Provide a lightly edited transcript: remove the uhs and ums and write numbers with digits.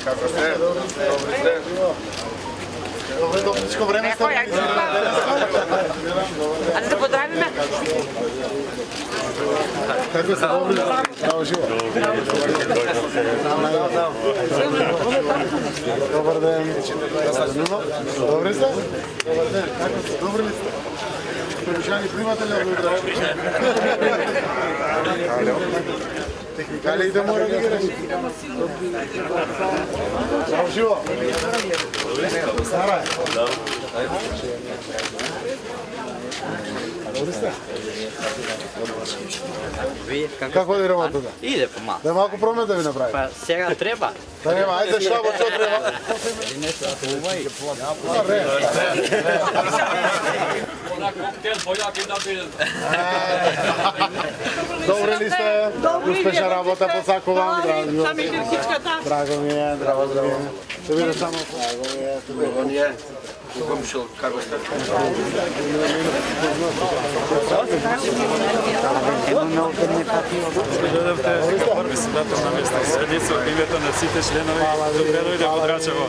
Kako ste? Dobrodošličko vreme ste organizirali. A da se pozdravim me? Kako ste? Zdravo živo. Dobar dan. Dobri ste? Dobar dan. Kako ste? Dobri li ste? Približani primatelji unutra. Tehnikali idemo reagirati. Zdravo živo. Stara je. Dobri ste? Kako vodi remont toga? Ide pomalo. Da je malko promet da vi napravite? Pa сега treba. Treba, ajde šabo, što treba? Dobri li ste? Uspešna rabota po svaku vam, drago mi je. Drago mi je. Ще видя само. Drago mi je. Kako ste? Дойдовте председател на местна седница од името на сите членови. Добре дојде во Драчево.